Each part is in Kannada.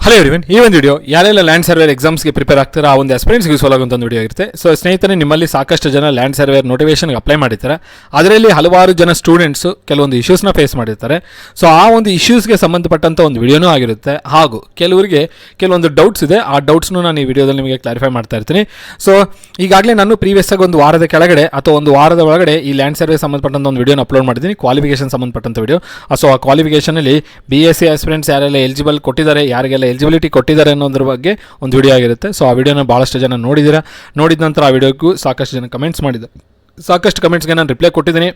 ಹಲೋ ಎವ್ರಿವನ್, ಈ ಒಂದು ವಿಡಿಯೋ ಯಾರೆಲ್ಲ ಲ್ಯಾಂಡ್ ಸರ್ವೇರ್ ಎಕ್ಸಾಮ್ಸ್ಗೆ ಪ್ರಿಪೇರ್ ಆಗ್ತಾರೋ ಆ ಒಂದು ಆಸ್ಪಿರೆಂಟ್ಸ್ಗೆ ಯೂಸ್ ಆಗುವಂಥ ಒಂದು ವಿಡಿಯೋ ಇರುತ್ತೆ. ಸೊ ಸ್ನೇಹಿತರೆ, ನಿಮ್ಮಲ್ಲಿ ಸಾಕಷ್ಟು ಜನ ಲ್ಯಾಂಡ್ ಸರ್ವೇರ್ ನೋಟಿಫಿಕೇಷನ್ಗೆ ಅಪ್ಲೈ ಮಾಡಿರ್ತಾರೆ. ಅದರಲ್ಲಿ ಹಲವಾರು ಜನ ಸ್ಟೂಡೆಂಟ್ಸು ಕೆಲವೊಂದು ಇಶ್ಯೂಸ್ನ ಫೇಸ್ ಮಾಡಿರ್ತಾರೆ. ಸೊ ಆ ಒಂದು ಇಶ್ಯೂಸ್ಗೆ ಸಂಬಂಧಪಟ್ಟಂಥ ಒಂದು ವಿಡಿಯೋನೂ ಆಗಿರುತ್ತೆ. ಹಾಗೂ ಕೆಲವರಿಗೆ ಕೆಲವೊಂದು ಡೌಟ್ಸ್ ಇದೆ. ಆ ಡೌಟ್ಸ್ನು ನಾನು ಈ ವಿಡಿಯೋದಲ್ಲಿ ನಿಮಗೆ ಕ್ಲಾರಿಫೈ ಮಾಡ್ತಾ ಇರ್ತೀನಿ. ಸೊ ಈಗಾಗಲೇ ನಾನು ಪ್ರೀವಿಯಸ್ ಆಗಿ ಒಂದು ವಾರದ ಕೆಳಗಡೆ ಅಥವಾ ಒಂದು ವಾರದ ಒಳಗಡೆ ಈ ಲ್ಯಾಂಡ್ ಸರ್ವೆ ಸಂಬಂಧಪಟ್ಟಂಥ ಒಂದು ವಿಡಿಯೋನ ಅಪ್ಲೋಡ್ ಮಾಡಿದ್ದೀನಿ, ಕ್ವಾಲಿಫಿಕೇಷನ್ ಸಂಬಂಧಪಟ್ಟಂಥ ವಿಡಿಯೋ. ಸೊ ಆ ಕ್ವಾಲಿಫಿಕೇಷನಲ್ಲಿ BSc ಆಸ್ಪಿರೆಂಟ್ಸ್ ಯಾರೆಲ್ಲ ಎಲಿಜಿಬಲ್ ಕೊಟ್ಟಿದ್ದಾರೆ, ಯಾರಿಗೆಲ್ಲ ಎಲಿಜಿಬಿಲಿಟಿ ಕೊಟ್ಟಿದ್ದಾರೆ ಅನ್ನೋದ್ರ ಬಗ್ಗೆ ಒಂದು ವಿಡಿಯೋ ಆಗಿರುತ್ತೆ. ಸೊ ಆ ವಿಡಿಯೋನ ಭಾಳಷ್ಟು ಜನ ನೋಡಿದ ನಂತರ ಆ ವಿಡಿಯೋಗೂ ಸಾಕಷ್ಟು ಜನ ಕಮೆಂಟ್ಸ್ ಮಾಡಿದ್ದಾರೆ. ಸಾಕಷ್ಟು ಕಮೆಂಟ್ಸ್ಗೆ ನಾನು ರಿಪ್ಲೈ ಕೊಟ್ಟಿದ್ದೀನಿ.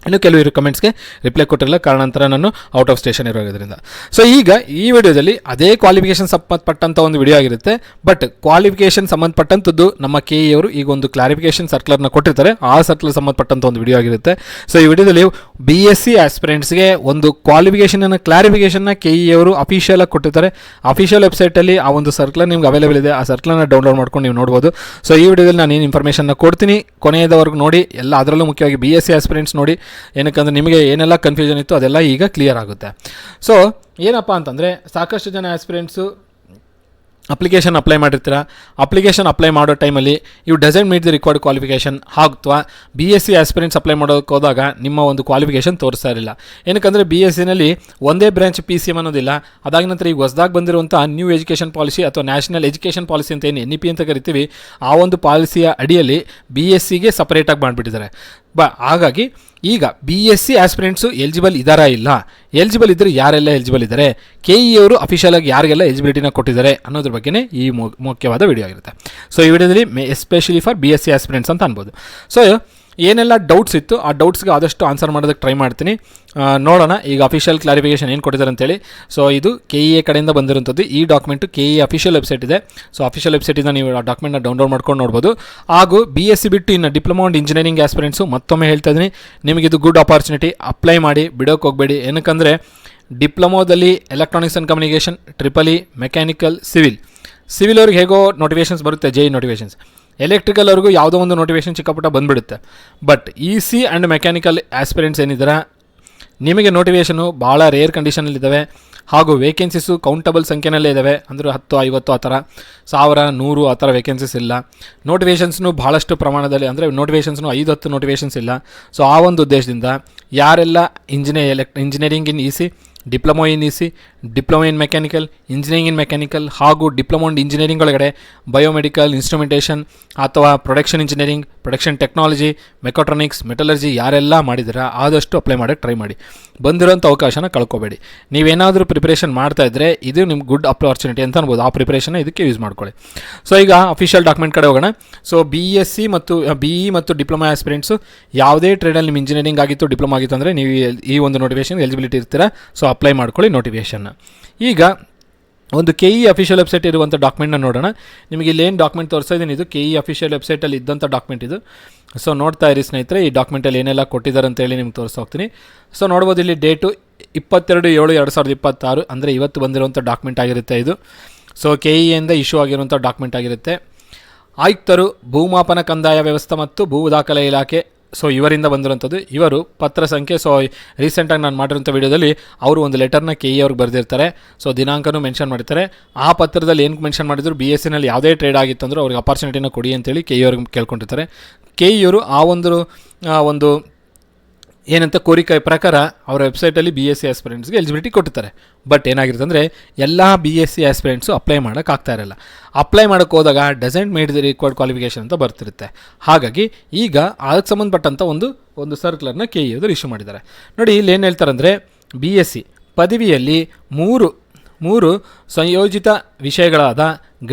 ಇನ್ನು ಕೆಲವು ಕಮೆಂಟ್ಸ್ಗೆ ರಿಪ್ಲೈ ಕೊಟ್ಟಿರಲ್ಲ, ಕಾರಣಾಂತರ ನಾನು ಔಟ್ ಆಫ್ ಸ್ಟೇಷನ್ ಇರೋದ್ರಿಂದ. ಸೊ ಈಗ ಈ ವಿಡಿಯೋದಲ್ಲಿ ಅದೇ ಕ್ವಾಲಿಫಿಕೇಷನ್ ಸಂಬಂಧಪಟ್ಟಂಥ ಒಂದು ವಿಡಿಯೋ ಆಗಿರುತ್ತೆ. ಬಟ್ ಕ್ವಾಲಿಫಿಕೇಷನ್ ಸಂಬಂಧಪಟ್ಟಂಥದ್ದು ನಮ್ಮ KE ಅವರು ಈಗ ಒಂದು ಕ್ಲಾರಿಫಿಕೇಷನ್ ಸರ್ಕ್ಯುಲರ್ನ ಕೊಟ್ಟಿರ್ತಾರೆ. ಆ ಸರ್ಕ್ಯುಲರ್ ಸಂಬಂಧಪಟ್ಟಂಥ ಒಂದು ವಿಡಿಯೋ ಆಗಿರುತ್ತೆ. ಸೊ ಈ ವಿಡಿಯೋದಲ್ಲಿ BSc ಆಸ್ಪಿರೆಂಟ್ಸ್ಗೆ ಒಂದು ಕ್ಲಾರಿಫಿಕೇಷನ್ನ KE ಅವರು ಅಫಿಷಿಯಲ್ ಆಗಿ ಕೊಟ್ಟಿರ್ತಾರೆ. ಅಫಿಷಿಯಲ್ ವೆಬ್ಸೈಟಲ್ಲಿ ಆ ಒಂದು ಸರ್ಕ್ಯುಲರ್ ನಿಮ್ಗೆ ಅವೈಲೇಬಲ್ ಇದೆ. ಆ ಸರ್ಕ್ಯುಲರ್ನ ಡೌನ್ಲೋಡ್ ಮಾಡ್ಕೊಂಡು ನೀವು ನೋಡ್ಬೋದು. ಸೊ ಈ ವಿಡಿಯೋದಲ್ಲಿ ನಾನು ಏನು ಇನ್ಫಾರ್ಮೇಷನ್ನ ಕೊಡ್ತೀನಿ, ಕೊನೆಯದವರೆಗೂ ನೋಡಿ. ಎಲ್ಲ ಅದರಲ್ಲೂ ಮುಖ್ಯವಾಗಿ BSc ಆಸ್ಪಿರೆಂಟ್ಸ್ ನೋಡಿ. ಏನಕ್ಕಂದ್ರೆ ನಿಮಗೆ ಏನೆಲ್ಲ ಕನ್ಫ್ಯೂಷನ್ ಇತ್ತು ಅದೆಲ್ಲ ಈಗ ಕ್ಲಿಯರ್ ಆಗುತ್ತೆ. ಸೊ ಏನಪ್ಪ ಅಂತಂದರೆ, ಸಾಕಷ್ಟು ಜನ ಆಸ್ಪಿರೆಂಟ್ಸು ಅಪ್ಲಿಕೇಶನ್ ಅಪ್ಲೈ ಮಾಡಿರ್ತೀರ. ಅಪ್ಲಿಕೇಶನ್ ಅಪ್ಲೈ ಮಾಡೋ ಟೈಮಲ್ಲಿ you doesn't meet the required qualification. ಅಥವಾ BSc ಆಸ್ಪಿರೆಂಟ್ಸ್ ಅಪ್ಲೈ ಮಾಡೋಕ್ಕೆ ಹೋದಾಗ ನಿಮ್ಮ ಒಂದು ಕ್ವಾಲಿಫಿಕೇಷನ್ ತೋರಿಸ್ತಾ ಇರಲಿಲ್ಲ. ಏನಕ್ಕಂದರೆ BScನಲ್ಲಿ ಒಂದೇ ಬ್ರಾಂಚ್ PCM ಅನ್ನೋದಿಲ್ಲ. ಅದಾದ ನಂತರ ಈಗ ಹೊಸದಾಗಿ ಬಂದಿರುವಂಥ ನ್ಯೂ ಎಜುಕೇಷನ್ ಪಾಲಿಸಿ ಅಥವಾ ನ್ಯಾಷನಲ್ ಎಜುಕೇಷನ್ ಪಾಲಿಸಿ ಅಂತ ಏನು NEP ಅಂತ ಕರಿತೀವಿ, ಆ ಒಂದು ಪಾಲಿಸಿಯ ಅಡಿಯಲ್ಲಿ BScಗೆ ಸಪರೇಟಾಗಿ ಮಾಡಿಬಿಟ್ಟಿದ್ದಾರೆ. ಹಾಗಾಗಿ ಈಗ BSc ಆಸ್ಪಿರೆಂಟ್ಸು ಎಲಿಜಿಬಲ್ ಇದ್ದಾರಾ ಇಲ್ಲ, ಎಲಿಜಿಬಲ್ ಇದ್ದರೆ ಯಾರೆಲ್ಲ ಎಲಿಜಿಬಲ್ ಇದ್ದಾರೆ, KE ಅವರು ಅಫಿಷಿಯಲ್ ಆಗಿ ಯಾರಿಗೆಲ್ಲ ಎಲಿಜಿಬಿಲಿಟಿನ ಕೊಟ್ಟಿದ್ದಾರೆ ಅನ್ನೋದ್ರ ಬಗ್ಗೆ ಈ ಮುಖ್ಯವಾದ ವಿಡಿಯೋ ಆಗಿರುತ್ತೆ. ಸೊ ಈ ವಿಡಿಯೋದಲ್ಲಿ ಎಸ್ಪೆಷಲಿ ಫಾರ್ BSc ಆಸ್ಪಿರೆಂಟ್ಸ್ ಅಂತ ಅನ್ಬೋದು. ಸೊ ಏನೆಲ್ಲ ಡೌಟ್ಸ್ ಇತ್ತು ಆ ಡೌಟ್ಸ್ಗೆ ಆದಷ್ಟು ಆನ್ಸರ್ ಮಾಡೋದಕ್ಕೆ ಟ್ರೈ ಮಾಡ್ತೀನಿ. ನೋಡೋಣ ಈಗ ಅಫಿಷಿಯಲ್ ಕ್ಲಾರಿಫಿಕೇಷನ್ ಏನು ಕೊಟ್ಟಿದ್ದಾರೆ ಅಂತೇಳಿ. ಸೊ ಇದು KEA ಕಡೆಯಿಂದ ಬಂದಿರುವಂಥದ್ದು. ಈ ಡಾಕ್ಯುಮೆಂಟು KEA ಅಫಿಷಿಯಲ್ ವೆಬ್ಸೈಟ್ ಇದೆ. ಸೊ ಅಫಿಷಿಯಲ್ ವೆಬ್ಸೈಟಿಂದ ನೀವು ಆ ಡಾಕ್ಯುಮೆಂಟ್ನ ಡೌನ್ಲೋಡ್ ಮಾಡ್ಕೊಂಡು ನೋಡ್ಬೋದು. ಹಾಗೂ BSc ಬಿಟ್ಟು ಇನ್ನು ಡಿಪ್ಲೊಮಾ ಆ್ಯಂಡ್ ಇಂಜಿನಿಯರಿಂಗ್ ಆಸ್ಪಿರೆಂಟ್ಸು ಮತ್ತೊಮ್ಮೆ ಹೇಳ್ತಾ ಇದ್ದೀನಿ, ನಿಮಗಿದು ಗುಡ್ ಆಪರ್ಚುನಿಟಿ. ಅಪ್ಲೈ ಮಾಡಿ, ಬಿಡೋಕ್ಕೆ ಹೋಗಬೇಡಿ. ಏನಕ್ಕಂದರೆ ಡಿಪ್ಲೊಮೋದಲ್ಲಿ electronics and communication, EEE, mechanical, civil ಅವ್ರಿಗೆ ಹೇಗೋ ನೋಟಿಫಿಕೇಷನ್ಸ್ ಬರುತ್ತೆ, JEE ನೋಟಿಫಿಕೇಷನ್ಸ್. ಎಲೆಕ್ಟ್ರಿಕಲ್ ಅವ್ರಿಗೂ ಯಾವುದೋ ಒಂದು ನೋಟಿಫಿಕೇಷನ್ ಚಿಕ್ಕಪುಟ್ಟ ಬಂದುಬಿಡುತ್ತೆ. But EC and mechanical aspirants ಏನಿದ್ದಾರೆ, ನಿಮಗೆ ನೋಟಿಫಿಕೇಷನು ಭಾಳ ರೇರ್ ಕಂಡೀಷನಲ್ಲಿದ್ದಾವೆ. ಹಾಗೂ ವೇಕೆನ್ಸೀಸು ಕೌಂಟಬಲ್ ಸಂಖ್ಯೆನಲ್ಲೇ ಇದ್ದಾವೆ. ಅಂದರೆ 10, 50 ಆ ಥರ, 1000, 100 ಆ ಥರ ವೇಕೆನ್ಸೀಸ್ ಇಲ್ಲ. ನೋಟಿಫಿಕೇಷನ್ಸ್ನು ಭಾಳಷ್ಟು ಪ್ರಮಾಣದಲ್ಲಿ, ಅಂದರೆ ನೋಟಿಫಿಕೇಷನ್ಸ್ನು 5-10 ನೋಟಿಫಿಕೇಷನ್ಸ್ ಇಲ್ಲ. ಸೊ ಆ ಒಂದು ಉದ್ದೇಶದಿಂದ ಯಾರೆಲ್ಲ engineering in EC, diploma in EC, diploma in mechanical, engineering in mechanical ಹಾಗೂ ಡಿಪ್ಲೊಮೊ ಇನ್ ಇಂಜಿನಿಯರಿಂಗ್ ಒಳಗಡೆ ಬಯೋಮೆಡಿಕಲ್, ಇನ್ಸ್ಟ್ರುಮೆಂಟೇಷನ್ ಅಥವಾ production engineering, production technology, mechatronics, metallurgy ಯಾರೆಲ್ಲ ಮಾಡಿದ್ದೀರಾ ಆದಷ್ಟು ಅಪ್ಲೈ ಮಾಡೋಕ್ಕೆ ಟ್ರೈ ಮಾಡಿ. ಬಂದಿರೋಂಥ ಅವಕಾಶನ ಕಳ್ಕೊಬೇಡಿ. ನೀವೇನಾದರೂ ಪ್ರಿಪ್ರೇಷನ್ ಮಾಡ್ತಾ ಇದ್ದರೆ ಇದು ನಿಮ್ಗೆ ಗುಡ್ ಆಪರ್ಚುನಿಟಿ ಅಂತ ಅನ್ಬೋದು. ಆ ಪ್ರಿಪ್ರೇಷನ್ ಇದಕ್ಕೆ ಯೂಸ್ ಮಾಡ್ಕೊಳ್ಳಿ. ಸೊ ಈಗ ಅಫಿಷಿಯಲ್ ಡಾಕ್ಯುಮೆಂಟ್ ಕಡೆ ಹೋಗೋಣ. ಸೊ BSc ಮತ್ತು BE ಮತ್ತು ಡಿಪ್ಲೊಮಾ ಆಸ್ಪಿರೆಂಟ್ಸು ಯಾವುದೇ ಟ್ರೇಡಲ್ಲಿ ನಿಮ್ಮ ಇಂಜಿನಿಯರಿಂಗ್ ಆಗಿತ್ತು, ಡಿಪ್ಲೊಮಾ ಆಗಿತ್ತು ಅಂದರೆ ನೀವು ಈ ಒಂದು ನೋಟಿಫಿಕೇಷನ್ ಎಲಿಜಿಬಿಲಿಟಿ ಇರ್ತೀರಾ. ಸೊ ಅಪ್ಲೈ ಮಾಡ್ಕೊಳ್ಳಿ ನೋಟಿಫಿಕೇಷನ್ನ. ಈಗ ಒಂದು KE ಅಫಿಷಿಯಲ್ ವೆಬ್ಸೈಟ್ ಇರುವಂಥ ಡಾಕ್ಯುಮೆಂಟ್ನ ನೋಡೋಣ. ನಿಮಗೆ ಇಲ್ಲೇನು ಡಾಕ್ಯುಮೆಂಟ್ ತೋರಿಸ್ತಾ ಇದ್ದೀನಿ, ಇದು KE ಅಫಿಷಿಯಲ್ ವೆಬ್ಸೈಟಲ್ಲಿ ಇದ್ದಂಥ ಡಾಕ್ಯುಮೆಂಟ್ ಇದು. ಸೊ ನೋಡ್ತಾ ಇರಿ ಸ್ನೇಹಿತರೆ, ಈ ಡಾಕ್ಯುಮೆಂಟಲ್ಲಿ ಏನೆಲ್ಲ ಕೊಟ್ಟಿದ್ದಾರೆ ಅಂತೇಳಿ ನಿಮ್ಗೆ ತೋರಿಸ್ತಾ ಹೋಗ್ತೀನಿ. ಸೊ ನೋಡ್ಬೋದು, ಇಲ್ಲಿ ಡೇಟು 22/7/2026 ಅಂದರೆ ಇವತ್ತು ಬಂದಿರುವಂಥ ಡಾಕ್ಯುಮೆಂಟ್ ಆಗಿರುತ್ತೆ ಇದು. ಸೊ KEಯಿಂದ ಇಶ್ಯೂ ಆಗಿರುವಂಥ ಡಾಕ್ಯುಮೆಂಟ್ ಆಗಿರುತ್ತೆ. ಆಯುಕ್ತರು, ಭೂಮಾಪನ ಕಂದಾಯ ವ್ಯವಸ್ಥೆ ಮತ್ತು ಭೂ ದಾಖಲೆ ಇಲಾಖೆ, ಸೊ ಇವರಿಂದ ಬಂದಿರೋಂಥದ್ದು. ಇವರು ಪತ್ರ ಸಂಖ್ಯೆ, ಸೊ ರೀಸೆಂಟಾಗಿ ನಾನು ಮಾಡಿರೋಂಥ ವಿಡಿಯೋದಲ್ಲಿ ಅವರು ಒಂದು ಲೆಟರ್ನ KE ಅವ್ರಿಗೆ ಬರೆದಿರ್ತಾರೆ. ಸೊ ದಿನಾಂಕನೂ ಮೆನ್ಷನ್ ಮಾಡಿರ್ತಾರೆ. ಆ ಪತ್ರದಲ್ಲಿ ಏನು ಮೆನ್ಷನ್ ಮಾಡಿದ್ರು, BScನಲ್ಲಿ ಯಾವುದೇ ಟ್ರೇಡ್ ಆಗಿತ್ತು ಅಂದರೂ ಅವ್ರಿಗೆ ಅಪಾರ್ಚುನಿಟಿನ ಕೊಡಿ ಅಂತೇಳಿ KE ಅವ್ರಿಗೆ ಕೇಳ್ಕೊಂಡಿರ್ತಾರೆ. KE ಅವರು ಆ ಒಂದು ಏನಂತ ಕೋರಿಕೆ ಪ್ರಕಾರ ಅವರ ವೆಬ್ಸೈಟಲ್ಲಿ BSc ಆಸ್ಪಿರೆಂಟ್ಸ್ಗೆ ಎಲಿಜಿಬಿಲಿಟಿ ಕೊಟ್ಟಿರ್ತಾರೆ. ಬಟ್ ಏನಾಗಿರುತ್ತೆ ಅಂದರೆ ಎಲ್ಲ BSc ಆಸ್ಪಿರೆಂಟ್ಸು ಅಪ್ಲೈ ಮಾಡೋಕ್ಕಾಗ್ತಾ ಇರಲ್ಲ. ಅಪ್ಲೈ ಮಾಡೋಕ್ಕೆ ಹೋದಾಗ doesn't meet the required qualification ಅಂತ ಬರ್ತಿರುತ್ತೆ. ಹಾಗಾಗಿ ಈಗ ಅದಕ್ಕೆ ಸಂಬಂಧಪಟ್ಟಂಥ ಒಂದು ಸರ್ಕ್ಯುಲರ್ನ KE ಅವರು ಇಶ್ಯೂ ಮಾಡಿದ್ದಾರೆ. ನೋಡಿ ಇಲ್ಲಿ ಏನು ಹೇಳ್ತಾರೆ ಅಂದರೆ, BSc ಪದವಿಯಲ್ಲಿ ಮೂರು ಸಂಯೋಜಿತ ವಿಷಯಗಳಾದ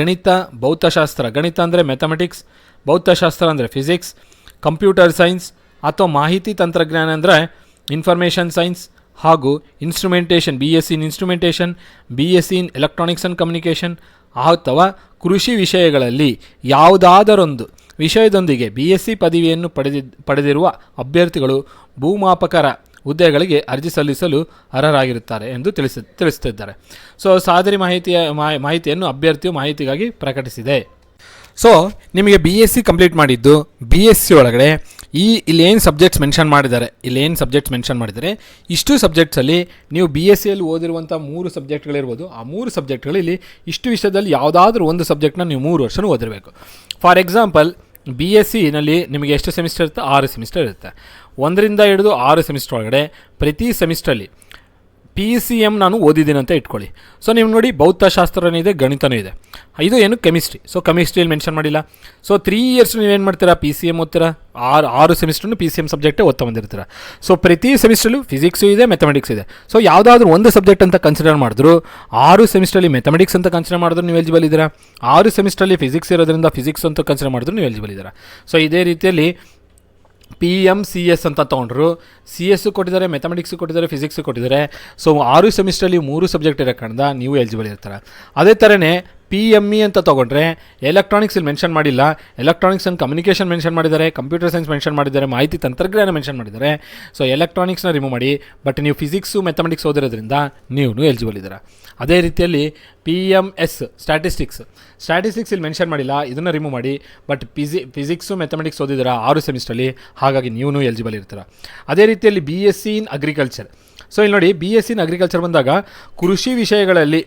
ಗಣಿತ, ಭೌತಶಾಸ್ತ್ರ, ಗಣಿತ ಅಂದರೆ ಮ್ಯಾಥಮೆಟಿಕ್ಸ್, ಭೌತಶಾಸ್ತ್ರ ಅಂದರೆ ಫಿಸಿಕ್ಸ್, ಕಂಪ್ಯೂಟರ್ ಸೈನ್ಸ್ ಅಥವಾ ಮಾಹಿತಿ ತಂತ್ರಜ್ಞಾನ ಅಂದರೆ ಇನ್ಫಾರ್ಮೇಷನ್ ಸೈನ್ಸ್, ಹಾಗೂ instrumentation, BSc in instrumentation, BSc in electronics and communication ಅಥವಾ ಕೃಷಿ ವಿಷಯಗಳಲ್ಲಿ ಯಾವುದಾದರೊಂದು ವಿಷಯದೊಂದಿಗೆ BSc ಪದವಿಯನ್ನು ಪಡೆದಿರುವ ಅಭ್ಯರ್ಥಿಗಳು ಭೂಮಾಪಕರ ಹುದ್ದೆಗಳಿಗೆ ಅರ್ಜಿ ಸಲ್ಲಿಸಲು ಅರ್ಹರಾಗಿರುತ್ತಾರೆ ಎಂದು ತಿಳಿಸುತ್ತಿದ್ದಾರೆ. ಸೊ ಸಾದರಿ ಮಾಹಿತಿಯನ್ನು ಅಭ್ಯರ್ಥಿಯು ಮಾಹಿತಿಗಾಗಿ ಪ್ರಕಟಿಸಿದೆ. ಸೊ ನಿಮಗೆ BSc ಕಂಪ್ಲೀಟ್ ಮಾಡಿದ್ದು BSc ಒಳಗಡೆ ಇಲ್ಲಿ ಏನು ಸಬ್ಜೆಕ್ಟ್ಸ್ ಮೆನ್ಷನ್ ಮಾಡಿದ್ದಾರೆ ಇಷ್ಟು ಸಬ್ಜೆಕ್ಟ್ಸಲ್ಲಿ ನೀವು ಬಿ ಎಸ್ ಸಿಯಲ್ಲಿ ಓದಿರುವಂಥ 3 ಸಬ್ಜೆಕ್ಟ್ಗಳಿರ್ಬೋದು. ಆ 3 ಸಬ್ಜೆಕ್ಟ್ಗಳಲ್ಲಿ ಇಷ್ಟು ವಿಷಯದಲ್ಲಿ ಯಾವುದಾದ್ರೂ ಒಂದು ಸಬ್ಜೆಕ್ಟ್ನ ನೀವು 3 ವರ್ಷನೂ ಓದಿರಬೇಕು. ಫಾರ್ ಎಕ್ಸಾಂಪಲ್ ಬಿ ಎಸ್ ಸಿನಲ್ಲಿ ನಿಮಗೆ ಎಷ್ಟು ಸೆಮಿಸ್ಟರ್ ಇರುತ್ತೆ? 6 ಸೆಮಿಸ್ಟರ್ ಇರುತ್ತೆ. 1ರಿಂದ ಹಿಡಿದು 6 ಸೆಮಿಸ್ಟರ್ ಒಳಗಡೆ ಪ್ರತಿ ಸೆಮಿಸ್ಟ್ರಲ್ಲಿ PCM ನಾನು ಓದಿದ್ದೀನಿ ಅಂತ ಇಟ್ಕೊಳ್ಳಿ. ಸೊ ನೀವು ನೋಡಿ ಭೌತಶಾಸ್ತ್ರನೂ ಇದೆ, ಗಣಿತನೂ ಇದೆ. ಇದು ಏನು ಕೆಮಿಸ್ಟ್ರಿ. ಸೊ ಕೆಮಿಸ್ಟ್ರಿಯಲ್ಲಿ ಮೆನ್ಷನ್ ಮಾಡಿಲ್ಲ. ಸೊ 3 ಇಯರ್ಸ್ ನೀವೇನು ಮಾಡ್ತೀರಾ? PCM ಓದ್ತೀರಾ. 6 ಸೆಮಿಸ್ಟ್ರನ್ನು PCM ಸಬ್ಜೆಕ್ಟೇ ಓದ್ತಾ ಬಂದಿರ್ತೀರ. ಸೊ ಪ್ರತಿ ಸೆಮಿಸ್ಟ್ರಲ್ಲೂ ಫಿಸಿಕ್ಸು ಇದೆ, ಮ್ಯಾಥಮೆಟಿಕ್ಸ್ ಇದೆ. ಸೊ ಯಾವುದಾದ್ರೂ ಒಂದು ಸಬ್ಜೆಕ್ಟ್ ಅಂತ ಕನ್ಸಿಡರ್ ಮಾಡಿದ್ರು, 6 ಸೆಮಿಸ್ಟ್ರಲ್ಲಿ ಮ್ಯಾಥಮೆಟಿಕ್ಸ್ ಅಂತ ಕನ್ಸಿಡರ್ ಮಾಡಿದ್ರು ನೀವು ಎಲಿಜಿಬಲ್ ಇದ್ದೀರಾ. 6 ಸೆಮಿಸ್ಟ್ರಲ್ಲಿ ಫಿಸಿಕ್ಸ್ ಇರೋದ್ರಿಂದ ಫಿಸಿಕ್ಸ್ ಅಂತ ಕನ್ಸಿಡರ್ ಮಾಡಿದ್ರು ನೀವು ಎಲಿಜಿಬಲ್ ಇದ್ದೀರಾ. ಸೊ ಇದೇ ರೀತಿಯಲ್ಲಿ PMCS ಅಂತ ತೊಗೊಂಡ್ರು, CS ಕೊಟ್ಟಿದ್ದಾರೆ, ಮ್ಯಾಥಮೆಟಿಕ್ಸು ಕೊಟ್ಟಿದ್ದಾರೆ, ಫಿಸಿಕ್ಸು ಕೊಟ್ಟಿದ್ದಾರೆ. ಸೊ 6 ಸೆಮಿಸ್ಟ್ರಲ್ಲಿ 3 ಸಬ್ಜೆಕ್ಟ್ ಇರೋ ಕಾರಣ ನೀವು ಎಲಿಜಿಬಲ್ ಇರ್ತಾರೆ. ಅದೇ ಥರನೇ PME ಅಂತ ತೊಗೊಂಡ್ರೆ ಎಲೆಕ್ಟ್ರಾನಿಕ್ಸ್ ಇಲ್ಲಿ ಮೆನ್ಷನ್ ಮಾಡಿಲ್ಲ, ಎಲೆಕ್ಟ್ರಾನಿಕ್ಸ್ ಆ್ಯಂಡ್ ಕಮ್ಯುನಿಕೇಷನ್ ಮೆನ್ಷನ್ ಮಾಡಿದ್ದಾರೆ, ಕಂಪ್ಯೂಟರ್ ಸೈನ್ಸ್ ಮೆನ್ಷನ್ ಮಾಡಿದ್ದಾರೆ, ಮಾಹಿತಿ ತಂತ್ರಜ್ಞಾನ ಮೆನ್ಷನ್ ಮಾಡಿದ್ದಾರೆ. ಸೊ ಎಲೆಕ್ಟ್ರಾನಿಕ್ಸ್ನ ರಿಮೂವ್ ಮಾಡಿ, ಬಟ್ ನೀವು ಫಿಸಿಕ್ಸು ಮ್ಯಾಥಮೆಟಿಕ್ಸ್ ಓದಿರೋದ್ರಿಂದ ನೀವು ಎಲಿಜಿಬಲ್ ಇದ್ದೀರಾ. ಅದೇ ರೀತಿಯಲ್ಲಿ PMS ಸ್ಟ್ಯಾಟಿಸ್ಟಿಕ್ಸ್ ಇಲ್ಲಿ ಮೆನ್ಷನ್ ಮಾಡಿಲ್ಲ, ಇದನ್ನು ರಿಮೂವ್ ಮಾಡಿ, ಬಟ್ ಫಿಸಿಕ್ಸು ಮ್ಯಾಥಮೆಟಿಕ್ಸ್ ಓದಿದ್ದೀರಾ 6 ಸೆಮಿಸ್ಟ್ರಲ್ಲಿ, ಹಾಗಾಗಿ ನೀವು ಎಲಿಜಿಬಲ್ ಇರ್ತೀರ. ಅದೇ ರೀತಿಯಲ್ಲಿ BSc ಇನ್ ಅಗ್ರಿಕಲ್ಚರ್. ಸೊ ಇಲ್ಲಿ ನೋಡಿ BSc ಇನ್ ಅಗ್ರಿಕಲ್ಚರ್ ಬಂದಾಗ ಕೃಷಿ ವಿಷಯಗಳಲ್ಲಿ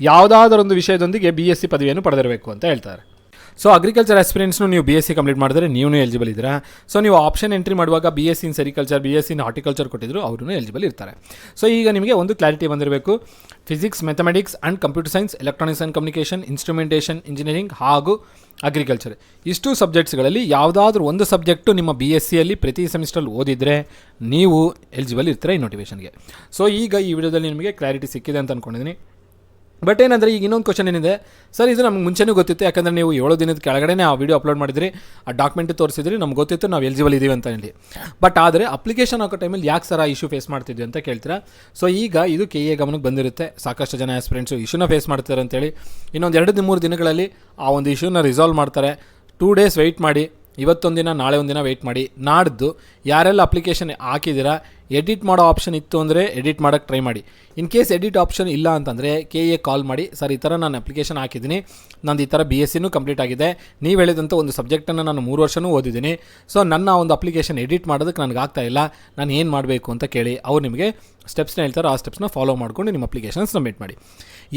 ಯಾವುದಾದರೊಂದು ವಿಷಯದೊಂದಿಗೆ BSc ಪದವಿಯನ್ನು ಪಡೆದಿರಬೇಕು ಅಂತ ಹೇಳ್ತಾರೆ. ಸೊ ಅಗ್ರಿಕಲ್ಚರ್ ಆಸ್ಪಿರೆಂಟ್ಸ್ನು ನೀವು BSc ಕಂಪ್ಲೀಟ್ ಮಾಡಿದ್ರೆ ನೀವು ಎಲಿಜಿಬಲ್ ಇದ್ದೀರಾ. ಸೊ ನೀವು ಆಪ್ಷನ್ ಎಂಟ್ರಿ ಮಾಡುವಾಗ BSc ಇನ್ ಸೆರಿಕಲ್ಚರ್, BSc ಇನ್ ಹಾರ್ಟಿಕಲ್ಚರ್ ಕೊಟ್ಟಿದ್ರು, ಅವರು ಎಲಿಜಿಬಲ್ ಇರ್ತಾರೆ. ಸೊ ಈಗ ನಿಮಗೆ ಒಂದು ಕ್ಲಾರಿಟಿ ಬಂದಿರಬೇಕು. Physics, mathematics and computer science, electronics and communication, instrumentation engineering ಹಾಗೂ ಅಗ್ರಿಕಲ್ಚರ್ ಇಷ್ಟು ಸಬ್ಜೆಕ್ಟ್ಸ್ಗಳಲ್ಲಿ ಯಾವುದಾದ್ರೂ ಒಂದು ಸಬ್ಜೆಕ್ಟು ನಿಮ್ಮ BScಯಲ್ಲಿ ಪ್ರತಿ ಸೆಮಿಸ್ಟ್ರಲ್ಲಿ ಓದಿದರೆ ನೀವು ಎಲಿಜಿಬಲ್ ಇರ್ತೀರಾ ಈ ನೋಟಿಫಿಕೇಷನ್ಗೆ. ಸೊ ಈಗ ಈ ವಿಡಿಯೋದಲ್ಲಿ ನಿಮಗೆ ಕ್ಲಾರಿಟಿ ಸಿಕ್ಕಿದೆ ಅಂತ ಅಂದ್ಕೊಂಡಿದ್ದೀನಿ. ಬಟ್ ಏನಂದರೆ ಈಗ ಇನ್ನೊಂದು ಕ್ವಶನ್ ಏನಿದೆ, ಸರ್ ಇದು ನಮ್ಗೆ ಮುಂಚೆನೂ ಗೊತ್ತಿತ್ತು, ಯಾಕಂದರೆ ನೀವು 7 ದಿನದ ಕೆಳಗಡೆ ಆ ವಿಡಿಯೋ ಅಪ್ಲೋಡ್ ಮಾಡಿದ್ರಿ, ಆ ಡಾಕ್ಯುಮೆಂಟ್ ತೋರಿಸಿದ್ರಿ, ನಮ್ಗೆ ಗೊತ್ತಿತ್ತು ನಾವು ಎಲಿಜಿಬಲ್ ಇದ್ದೀವಿ ಅಂತ ಹೇಳಿ. ಬಟ್ ಆದರೆ ಅಪ್ಲಿಕೇಶನ್ ಹಾಕೋ ಟೈಮಲ್ಲಿ ಯಾಕೆ ಸರ್ ಆ ಇಶ್ಯೂ ಫೇಸ್ ಮಾಡ್ತಿದ್ವಿ ಅಂತ ಕೇಳ್ತೀರಾ. ಸೊ ಈಗ ಇದು KA ಗಮನಕ್ಕೆ ಬಂದಿರುತ್ತೆ, ಸಾಕಷ್ಟು ಜನ ಆಸ್ಪಿರೆಂಟ್ಸು ಇಶ್ಯೂನ ಫೇಸ್ ಮಾಡ್ತಾರೆ ಅಂತೇಳಿ. ಇನ್ನೊಂದು 2-3 ದಿನಗಳಲ್ಲಿ ಆ ಒಂದು ಇಶ್ಯೂನ ರಿಸಾಲ್ವ್ ಮಾಡ್ತಾರೆ. 2 ಡೇಸ್ ವೆಯ್ಟ್ ಮಾಡಿ, ಇವತ್ತೊಂದು ದಿನ ನಾಳೆ ಒಂದಿನ ವೆಯ್ಟ್ ಮಾಡಿ. ನಾಡ್ದು ಯಾರೆಲ್ಲ ಅಪ್ಲಿಕೇಶನ್ ಹಾಕಿದ್ದೀರಾ, ಎಡಿಟ್ ಮಾಡೋ ಆಪ್ಷನ್ ಇತ್ತು ಅಂದರೆ ಎಡಿಟ್ ಮಾಡೋಕ್ಕೆ ಟ್ರೈ ಮಾಡಿ. ಇನ್ ಕೇಸ್ ಎಡಿಟ್ ಆಪ್ಷನ್ ಇಲ್ಲ ಅಂತಂದರೆ KA ಕಾಲ್ ಮಾಡಿ, ಸರ್ ಈ ಥರ ನಾನು ಅಪ್ಲಿಕೇಶನ್ ಹಾಕಿದ್ದೀನಿ, ನಂದು ಈ ಥರ BScನೂ ಕಂಪ್ಲೀಟ್ ಆಗಿದೆ, ನೀವು ಹೇಳಿದಂಥ ಒಂದು ಸಬ್ಜೆಕ್ಟನ್ನು ನಾನು 3 ವರ್ಷನೂ ಓದಿದ್ದೀನಿ, ಸೊ ನನ್ನ ಒಂದು ಅಪ್ಲಿಕೇಶನ್ ಎಡಿಟ್ ಮಾಡೋದಕ್ಕೆ ನನಗೆ ಆಗ್ತಾ ಇಲ್ಲ, ನಾನು ಏನು ಮಾಡಬೇಕು ಅಂತ ಕೇಳಿ ಅವ್ರು ನಿಮಗೆ ಸ್ಟೆಪ್ಸ್ನ ಹೇಳ್ತಾರೆ. ಆ ಸ್ಟೆಪ್ಸ್ನ ಫಾಲೋ ಮಾಡಿಕೊಂಡು ನಿಮ್ಮ ಅಪ್ಲಿಕೇಶನ್ ಸಬ್ಮಿಟ್ ಮಾಡಿ.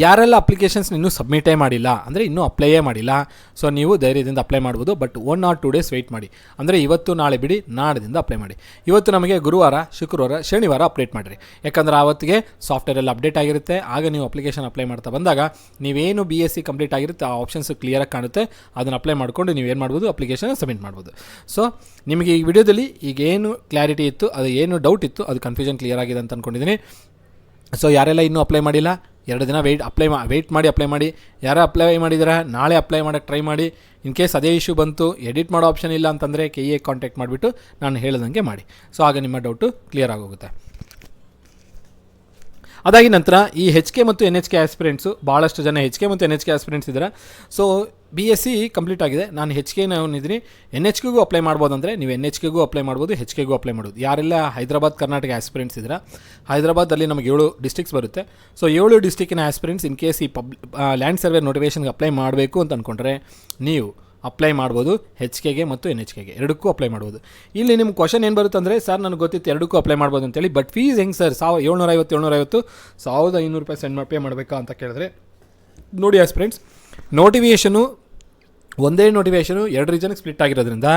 ಯಾರೆಲ್ಲ ಅಪ್ಲಿಕೇಶನ್ಸ್ ಇನ್ನೂ ಸಬ್ಮಿಟೇ ಮಾಡಿಲ್ಲ ಅಂದರೆ ಇನ್ನೂ ಅಪ್ಲೈಯೇ ಮಾಡಿಲ್ಲ, ಸೊ ನೀವು ಧೈರ್ಯದಿಂದ ಅಪ್ಲೈ ಮಾಡ್ಬೋದು. ಬಟ್ 1 or 2 ಡೇಸ್ ವೆಯ್ಟ್ ಮಾಡಿ, ಅಂದರೆ ಇವತ್ತು ನಾಳೆ ಬಿಡಿ, ನಾಳೆದಿಂದ ಅಪ್ಲೈ ಮಾಡಿ. ಇವತ್ತು ನಮಗೆ ಗುರುವಾರ, ಶುಕ್ರವಾರ, ಶನಿವಾರ ಅಪ್ಡೇಟ್ ಮಾಡಿರಿ, ಯಾಕಂದರೆ ಆವತ್ತಿಗೆ ಸಾಫ್ಟ್ವೇರ್ ಎಲ್ಲ ಅಪ್ಡೇಟ್ ಆಗಿರುತ್ತೆ. ಆಗ ನೀವು ಅಪ್ಲಿಕೇಶನ್ ಅಪ್ಲೈ ಮಾಡ್ತಾ ಬಂದಾಗ ನೀವೇನು BSc ಕಂಪ್ಲೀಟ್ ಆಗಿರುತ್ತೆ ಆ ಆಪ್ಷನ್ಸ್ ಕ್ಲಿಯರಾಗಿ ಕಾಣುತ್ತೆ, ಅದನ್ನು ಅಪ್ಲೈ ಮಾಡಿಕೊಂಡು ನೀವು ಏನು ಮಾಡ್ಬೋದು, ಅಪ್ಲಿಕೇಶನ್ ಸಬ್ಮಿಟ್ ಮಾಡ್ಬೋದು. ಸೊ ನಿಮಗೆ ಈ ವಿಡಿಯೋದಲ್ಲಿ ಈಗ ಏನು ಕ್ಲಾರಿಟಿ ಇತ್ತು, ಅದು ಏನು ಡೌಟ್ ಇತ್ತು, ಅದು ಕನ್ಫ್ಯೂಷನ್ ಕ್ಲಿಯರ್ ಆಗಿದೆ ಅಂತ ಅಂದ್ಕೊಂಡಿದ್ದೀನಿ. ಸೊ ಯಾರೆಲ್ಲ ಇನ್ನೂ ಅಪ್ಲೈ ಮಾಡಿಲ್ಲ 2 ದಿನ ವೆಯ್ಟ್ ಮಾಡಿ ಅಪ್ಲೈ ಮಾಡಿ. ಯಾರು ಅಪ್ಲೈ ಮಾಡಿದ್ದೀರಾ ನಾಳೆ ಅಪ್ಲೈ ಮಾಡೋಕ್ಕೆ ಟ್ರೈ ಮಾಡಿ. ಇನ್ ಕೇಸ್ ಅದೇ ಇಶ್ಯೂ ಬಂತು, ಎಡಿಟ್ ಮಾಡೋ ಆಪ್ಷನ್ ಇಲ್ಲ ಅಂತಂದರೆ KA ಕಾಂಟ್ಯಾಕ್ಟ್ ಮಾಡಿಬಿಟ್ಟು ನಾನು ಹೇಳ್ದಂಗೆ ಮಾಡಿ. ಸೊ ಆಗ ನಿಮ್ಮ ಡೌಟು ಕ್ಲಿಯರ್ ಆಗೋಗುತ್ತೆ. ಅದಾಗಿ ನಂತರ ಈ HK ಮತ್ತು NHK ಆಸ್ಪಿರೆಂಟ್ಸು ಭಾಳಷ್ಟು ಜನ HK ಮತ್ತು NHK ಆಸ್ಪಿರೆಂಟ್ಸ್ ಇದ್ದಾರೆ. ಸೊ BSc ಕಂಪ್ಲೀಟ್ ಆಗಿದೆ, ನಾನು HKನ ಇದ್ದೀನಿ, NHKಗೂ ಅಪ್ಲೈ ಮಾಡ್ಬೋದು ಅಂದರೆ ನೀವು NHKಗೂ ಅಪ್ಲೈ ಮಾಡ್ಬೋದು, HKಗೂ ಅಪ್ಲೈ ಮಾಡ್ಬೋದು. ಯಾರೆಲ್ಲ ಹೈದರಾಬಾದ್ ಕರ್ನಾಟಕ ಆಸ್ಪಿರೆಂಟ್ಸ್ ಇದ್ದೀರಾ, ಹೈದರಾಬಾದಲ್ಲಿ ನಮಗೆ 7 ಡಿಸ್ಟ್ರಿಕ್ಸ್ ಬರುತ್ತೆ. ಸೊ 7 ಡಿಸ್ಟ್ರಿಕ್ಕಿನ ಆಸ್ಪಿರೆಂಟ್ಸ್ ಇನ್ ಕೇಸ್ ಈ ಲ್ಯಾಂಡ್ ಸರ್ವೆ ನೋಟಿಫಿಕೇಷನ್ಗೆ ಅಪ್ಲೈ ಮಾಡಬೇಕು ಅಂತ ಅಂದ್ಕೊಂಡ್ರೆ ನೀವು ಅಪ್ಲೈ ಮಾಡ್ಬೋದು. HKಗೆ ಮತ್ತು NHKಗೆ ಎರಡಕ್ಕೂ ಅಪ್ಲೈ ಮಾಡ್ಬೋದು. ಇಲ್ಲಿ ನಿಮ್ಮ ಕ್ವಶನ್ ಏನು ಬರುತ್ತೆ ಅಂದರೆ, ಸರ್ ನನಗೆ ಗೊತ್ತಿತ್ತು ಎರಡಕ್ಕೂ ಅಪ್ಲೈ ಮಾಡ್ಬೋದು ಅಂತೇಳಿ, ಬಟ್ ಫೀಸ್ ಹೆಂಗೆ ಸರ್, 750 1,500 ರೂಪಾಯಿ ಪೇ ಮಾಡಬೇಕಾ ಅಂತ ಕೇಳಿದ್ರೆ, ನೋಡಿ ಆಸ್ಪಿರೆಂಟ್ಸ್, ನೋಟಿಫಿಕೇಷನು ಒಂದೇ ನೋಟಿಫಿಕೇಷನು 2 ರೀಜನ್ಗೆ ಸ್ಪ್ಲಿಟ್ ಆಗಿರೋದ್ರಿಂದ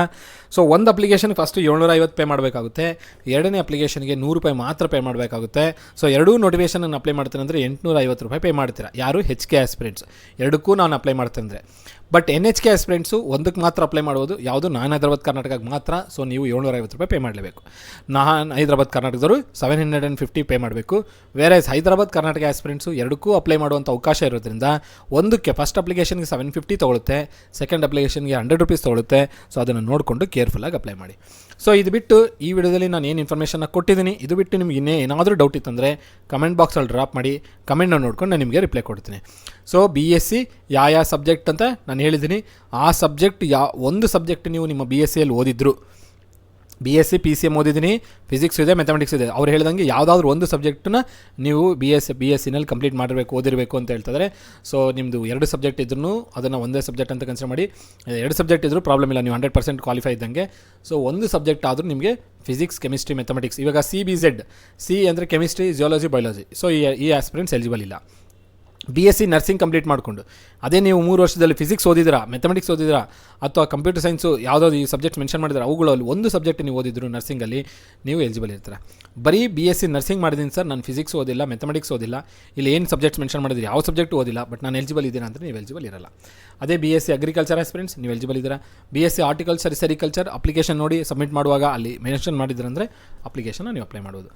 ಸೊ ಒಂದು ಅಪ್ಲಿಕೇಶನ್ ಫಸ್ಟು 750 ಪೇ ಮಾಡಬೇಕಾಗುತ್ತೆ, ಎರಡನೇ ಅಪ್ಲಿಕೇಶನ್ಗೆ 100 ರೂಪಾಯಿ ಮಾತ್ರ ಪೇ ಮಾಡಬೇಕಾಗುತ್ತೆ. ಸೊ ಎರಡೂ ನೋಟಿಫಿಕೇಷನ್ ಅಪ್ಲೈ ಮಾಡ್ತೇನೆ ಅಂದರೆ 850 ರೂಪಾಯಿ ಪೇ ಮಾಡ್ತೀರಾ. ಯಾರು HK ಆಸ್ಪಿರೆಂಟ್ಸ್, ಎರಡಕ್ಕೂ ನಾನು ಅಪ್ಲೈ ಮಾಡ್ತೇನೆ ಅಂದರೆ. ಬಟ್ NHK ಆಸ್ಪಿರೆಂಟ್ಸು ಒಂದಕ್ಕೆ ಮಾತ್ರ ಅಪ್ಲೈ ಮಾಡ್ಬೋದು, ಯಾವುದು ನಾನು ಹೈದರಾಬಾದ್ ಕರ್ನಾಟಕಕ್ಕೆ ಮಾತ್ರ. ಸೊ ನೀವು 750 ರೂಪಾಯಿ ಪೇ ಮಾಡಲೇಬೇಕು. ನಾನು ಹೈದರಾಬಾದ್ ಕರ್ನಾಟಕದವರು 750 ಪೇ ಮಾಡಬೇಕು. ಬೇರೆ ಹೈದರಾಬಾದ್ ಕರ್ನಾಟಕ ಆಸ್ಪಿರೆಂಟ್ಸು ಎರಡಕ್ಕೂ ಅಪ್ಲೈ ಮಾಡುವಂಥ ಅವಕಾಶ ಇರೋದ್ರಿಂದ ಒಂದಕ್ಕೆ ಫಸ್ಟ್ ಅಪ್ಲಿಕೇಶನ್ಗೆ 750 ತೊಗೊಳುತ್ತೆ, ಸೆಕೆಂಡ್ ಅಪ್ಲಿಕೇಶನ್ಗೆ 100 ರೂಪೀಸ್ ತೊಗೊಳುತ್ತೆ. ಸೊ ಅದನ್ನು ನೋಡಿಕೊಂಡು ಕೇರ್ಫುಲ್ಲಾಗಿ ಅಪ್ಲೈ ಮಾಡಿ. ಸೊ ಇದು ಬಿಟ್ಟು ಈ ವಿಡಿಯೋದಲ್ಲಿ ನಾನು ಏನು ಇನ್ಫಾರ್ಮೇಷನ್ನ ಕೊಟ್ಟಿದ್ದೀನಿ, ಇದು ಬಿಟ್ಟು ನಿಮ್ಗೆ ಏನಾದರೂ ಡೌಟ್ ಇತ್ತಂದರೆ ಕಮೆಂಟ್ ಬಾಕ್ಸಲ್ಲಿ ಡ್ರಾಪ್ ಮಾಡಿ, ಕಮೆಂಟ್ನ ನೋಡ್ಕೊಂಡು ನಾನು ನಿಮಗೆ ರಿಪ್ಲೈ ಕೊಡ್ತೀನಿ. ಸೊ BSc ಯಾವ ಸಬ್ಜೆಕ್ಟ್ ಅಂತ ನಾನು ಹೇಳಿದ್ದೀನಿ, ಆ ಸಬ್ಜೆಕ್ಟ್ ಒಂದು ಸಬ್ಜೆಕ್ಟ್ ನೀವು ನಿಮ್ಮ BScಯಲ್ಲಿ ಓದಿದ್ರು BSc PCM ಓದಿದ್ದೀನಿ, ಫಿಸಿಕ್ಸ್ ಇದೆ, ಮ್ಯಾಥಮೆಟಿಕ್ಸ್ ಇದೆ. ಅವ್ರು ಹೇಳ್ದಂಗೆ ಯಾವುದಾದ್ರೂ ಒಂದು ಸಬ್ಜೆಕ್ಟನ್ನ ನೀವು BScನಲ್ಲಿ ಕಂಪ್ಲೀಟ್ ಮಾಡಿರಬೇಕು, ಓದಿರಬೇಕು ಅಂತ ಹೇಳ್ತಿದ್ದಾರೆ. ಸೊ ನಿಮ್ಮದು 2 ಸಬ್ಜೆಕ್ಟ್ ಇದ್ರೂ ಅದನ್ನು ಒಂದೇ ಸಬ್ಜೆಕ್ಟ್ ಅಂತ ಕನ್ಸಿಡರ್ ಮಾಡಿ. 2 ಸಬ್ಜೆಕ್ಟ್ ಇದ್ದರೂ ಪ್ರಾಬ್ಲಮ್ ಇಲ್ಲ, ನೀವು 100% ಕ್ವಾಲಿಫೈ ಇದ್ದಂಗೆ. ಸೊ ಒಂದು ಸಬ್ಜೆಕ್ಟ್ ಆದರೂ ನಿಮಗೆ ಫಿಸಿಕ್ಸ್, ಕೆಮಿಸ್ಟ್ರಿ, ಮ್ಯಾಥಮೆಟಿಕ್ಸ್. ಇವಾಗ CBZ, ಸಿ ಅಂದರೆ ಕೆಮಿಸ್ಟ್ರಿ, ಜಿಯಾಲಜಿ, ಬಯಾಲಜಿ. ಸೊ ಈ ಆಸ್ಪಿರೆಂಟ್ಸ್ ಎಲಿಜಿಬಲ್ ಇಲ್ಲ. BSc ನರ್ಸಿಂಗ್ ಕಂಪ್ಲೀಟ್ ಮಾಡಿಕೊಂಡು ಅದೇ ನೀವು 3 ವರ್ಷದಲ್ಲಿ ಫಿಸಿಕ್ಸ್ ಓದಿದಿರಾ, ಮ್ಯಾಥಮೆಟಿಕ್ಸ್ ಓದಿದಿರಾ, ಅಥವಾ ಕಂಪ್ಯೂಟರ್ ಸೈನ್ಸು ಯಾವುದಾದ್ರು ಈ ಸಬ್ಜೆಕ್ಟ್ ಮೆನ್ಷನ್ ಮಾಡಿದ್ರೆ ಅವುಗಳಲ್ಲಿ ಒಂದು ಸಬ್ಜೆಕ್ಟ್ ನೀವು ಓದಿದ್ರು ನರ್ಸಿಂಗಲ್ಲಿ, ನೀವು ಎಲಿಜಿಬಲ್ ಇರ್ತೀರ. ಬರೀ BSc ನರ್ಸಿಂಗ್ ಮಾಡಿದ್ದೀನಿ ಸರ್, ನಾನು ಫಿಸಿಕ್ಸ್ ಓದಿಲ್ಲ, ಮ್ಯಾಥಮೆಟಿಕ್ಸ್ ಓದಿಲ್ಲ, ಇಲ್ಲಿ ಏನು ಸಬ್ಜೆಕ್ಟ್ಸ್ ಮೆನ್ಷನ್ ಮಾಡಿದ್ರೆ ಯಾವ ಸಬ್ಜೆಕ್ಟು ಓದಿಲ್ಲ, ಬಟ್ ನಾನು ಎಲಿಜಿಬಲ್ ಇದ್ದೀನಿ ಅಂದರೆ ನೀವು ಎಲಿಜಿಬಲ್ ಇರಲ್ಲ. ಅದೇ BSc ಅಗ್ರಿಕಲ್ಚರ್ ಆಸ್ಪಿರೆಂಟ್ಸ್ ನೀವು ಎಲಿಜಿಬಲ್ ಇದ್ದೀರಾ. BSc ಹಾರ್ಟಿಕಲ್ಚರ್, ಸೆರಿಕಲ್ಚರ್ ಅಪ್ಲಿಕೇಶನ್ ನೋಡಿ ಸಬ್ಮಿಟ್ ಮಾಡುವಾಗ ಅಲ್ಲಿ ಮೆನ್ಷನ್ ಮಾಡಿದ್ರಂದರೆ ಅಪ್ಲಿಕೇಶನ್ನ ನೀವು ಅಪ್ಲೈ ಮಾಡ್ಬೋದು.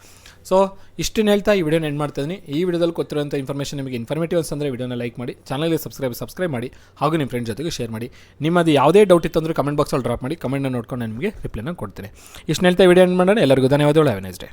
ಸೊ ಇಷ್ಟನ್ನು ಹೇಳ್ತಾ ಈ ವಿಡಿಯೋನ ಎಂಡ್ ಮಾಡ್ತಾಯಿದ್ದೀನಿ. ಈ ವಿಡಿಯೋದಲ್ಲಿ ಕೊಟ್ಟಿರೋಂಥ ಇನ್ಫಾರ್ಮೇಷನ್ ನಿಮಗೆ ಇನ್ಫಾರ್ಮೇಟಿವ್ ಅನ್ಸಂದರೆ ವಿಡಿಯೋನ ಲೈಕ್ ಮಾಡಿ, ಚಾನಲ್ಗೆ ಸಬ್ಸ್ಕ್ರೈಬ್ ಮಾಡಿ, ಹಾಗೂ ನಿಮ್ಮ ಫ್ರೆಂಡ್ಸ್ ಜೊತೆಗೆ ಶೇರ್ ಮಾಡಿ. ನಿಮ್ಮದು ಯಾವುದೇ ಡೌಟ್ ಇತ್ತು ಅಂದರೆ ಕಮೆಂಟ್ ಬಾಕ್ಸಲ್ಲಿ ಡ್ರಾಪ್ ಮಾಡಿ, ಕಮೆಂಟ್ನ ನೋಡ್ಕೊಂಡು ನಾನು ನಿಮಗೆ ರಿಪ್ಲೈನ ಕೊಡ್ತೀನಿ. ಇಷ್ಟು ಹೇಳ್ತಾ ವಿಡಿಯೋ ಎಂಡ್ ಮಾಡೋಣ. ಎಲ್ಲರಿಗೂ ಧನ್ಯವಾದಗಳು. Have A nice day.